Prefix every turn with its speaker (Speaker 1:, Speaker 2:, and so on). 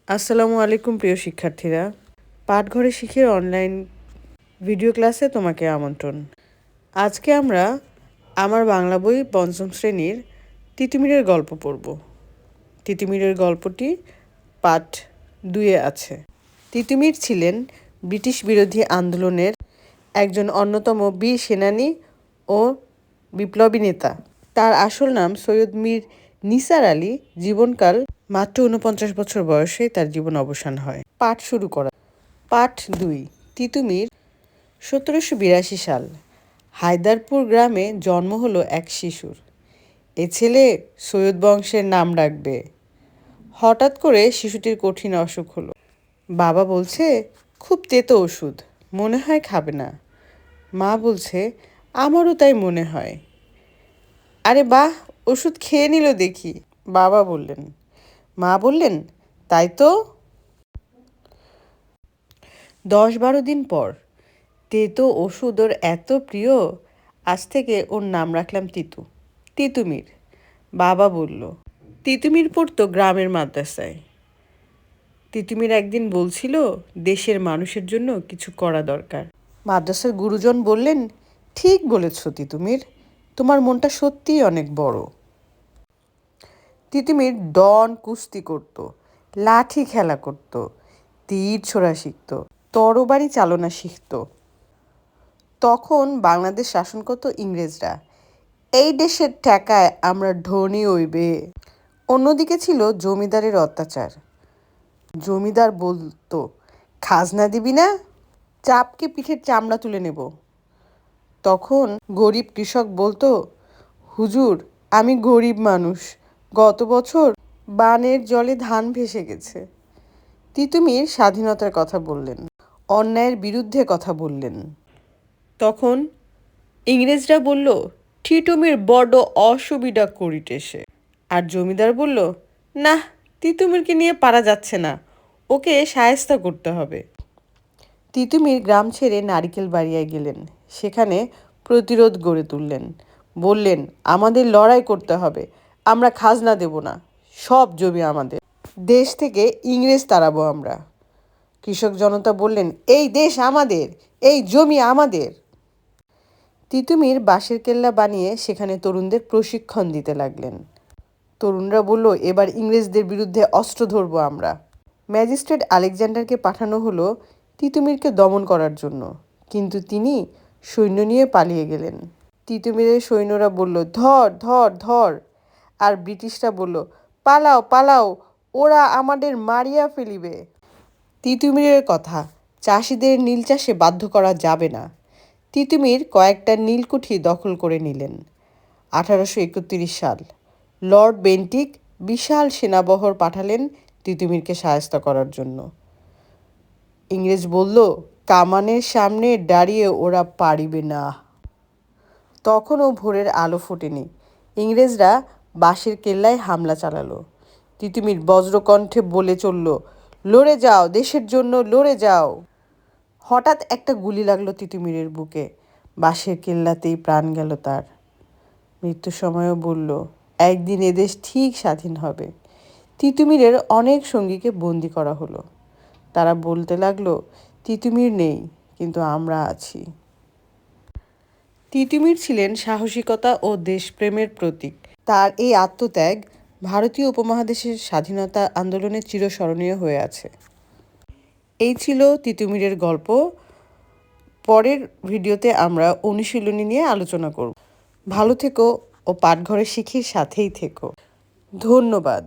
Speaker 1: আসসালামু আলাইকুম প্রিয় শিক্ষার্থীরা, পাঠঘরে শিখে অনলাইন ভিডিও ক্লাসে তোমাকে আমন্ত্রণ। আজকে আমরা আমার বাংলা বই পঞ্চম শ্রেণীর তিতুমিরের গল্প পড়ব। তিতুমিরের গল্পটি পাঠ 2-এ আছে। তিতুমির ছিলেন ব্রিটিশ বিরোধী আন্দোলনের একজন অন্যতম বীর সেনানী ও বিপ্লবী নেতা। তার আসল নাম সৈয়দ মীর নিসার আলী। জীবনকাল মাত্র 49 বছর বয়সে তার জীবন অবসান হয়। পাঠ শুরু করা। পাঠ 2। তিতুমির। 1782 সাল হায়দারপুর গ্রামে জন্ম হলো এক শিশুর। এ ছেলে সৈয়দ বংশের নাম রাখবে। হঠাৎ করে শিশুটির কঠিন অসুখ হলো। বাবা বলছে খুব তেতো ওষুধ, মনে হয় খাবে না। মা বলছে আমারও তাই মনে হয়। আরে বাহ, ওষুধ খেয়ে নিল দেখি, বাবা বললেন। মা বললেন তাই তো। 10-12 দিন পর তেতো ওষুধ ওর এত প্রিয়, আজ থেকে ওর নাম রাখলাম তিতু, তিতুমির। বাবা বলল। তিতুমির পড়তো গ্রামের মাদ্রাসায়। তিতুমির একদিন বলছিল দেশের মানুষের জন্য কিছু করা দরকার। মাদ্রাসার গুরুজন বললেন, ঠিক বলেছ তিতুমির, তোমার মনটা সত্যিই অনেক বড়। তিতুমির ডন কুস্তি করত, লাঠি খেলা করত, তীর ছোড়া শিখত, তরবারি চালনা শিখত। তখন বাংলাদেশ শাসন করত ইংরেজরা। এই দেশের টাকায় আমরা ধনী হইবে। অন্যদিকে ছিল জমিদারের অত্যাচার। জমিদার বলতো, খাজনা দিবি না, চাপকে পিঠের চামড়া তুলে নেব। তখন গরিব কৃষক বলতো, হুজুর আমি গরিব মানুষ, গত বছর বানের জলে ধান ভেসে গেছে। তিতুমির স্বাধীনতার কথা বললেন, অন্যায়ের বিরুদ্ধে কথা বললেন। তখন ইংরেজরা বলল, তিতুমির বড্ড অসুবিধা করিতেছে। আর জমিদার বলল, না, তিতুমিরকে নিয়ে পারা যাচ্ছে না, ওকে শায়েস্তা করতে হবে। তিতুমির গ্রাম ছেড়ে নারিকেল বাড়িয়ায় গেলেন। সেখানে প্রতিরোধ গড়ে তুললেন। বললেন, আমাদের লড়াই করতে হবে, আমরা খাজনা দেব না, সব জমি আমাদের, দেশ থেকে ইংরেজ তাড়াবো আমরা। কৃষক জনতা বললেন, এই দেশ আমাদের, এই জমি আমাদের। তিতুমির বাঁশের কেল্লা বানিয়ে সেখানে তরুণদের প্রশিক্ষণ দিতে লাগলেন। তরুণরা বলল, এবার ইংরেজদের বিরুদ্ধে অস্ত্র ধরব আমরা। ম্যাজিস্ট্রেট আলেকজান্ডারকে পাঠানো হলো তিতুমিরকে দমন করার জন্য, কিন্তু তিনি সৈন্য নিয়ে পালিয়ে গেলেন। তিতুমিরের সৈন্যরা বলল, ধর ধর ধর, আর ব্রিটিশরা বলল, পালাও পালাও, ওরা আমাদের মারিয়া ফেলিবে। তিতুমিরের কথা, চাষিদের নীল চাষে বাধ্য করা যাবে না। তিতুমির কয়েকটা নীলকুঠি দখল করে নিলেন। 1831 সাল লর্ড বেন্টিক বিশাল সেনাবহর পাঠালেন তিতুমিরকে শায়েস্তা করার জন্য। ইংরেজ বলল, কামানের সামনে দাঁড়িয়ে ওরা পারিবে না। তখনও ভোরের আলো ফোটেনি। ইংরেজরা বাঁশের কেল্লায় হামলা চালালো। তিতুমির বজ্রকণ্ঠে বলে চলল, লড়ে যাও, দেশের জন্য লড়ে যাও। হঠাৎ একটা গুলি লাগলো তিতুমিরের বুকে। বাঁশের কেল্লাতেই প্রাণ গেল তার। মৃত্যুর সময়ও বলল, একদিন এদেশ ঠিক স্বাধীন হবে। তিতুমিরের অনেক সঙ্গীকে বন্দি করা হলো। তারা বলতে লাগলো, তিতুমির নেই, কিন্তু আমরা আছি। তিতুমির ছিলেন সাহসিকতা ও দেশপ্রেমের প্রতীক। তার এই আত্মত্যাগ ভারতীয় উপমহাদেশের স্বাধীনতা আন্দোলনে চিরস্মরণীয় হয়ে আছে। এই ছিল তিতুমিরের গল্প। পরের ভিডিওতে আমরা অনুশীলনী নিয়ে আলোচনা করব। ভালো থেকো ও পাঠঘরে শিখির সাথেই থেকো। ধন্যবাদ।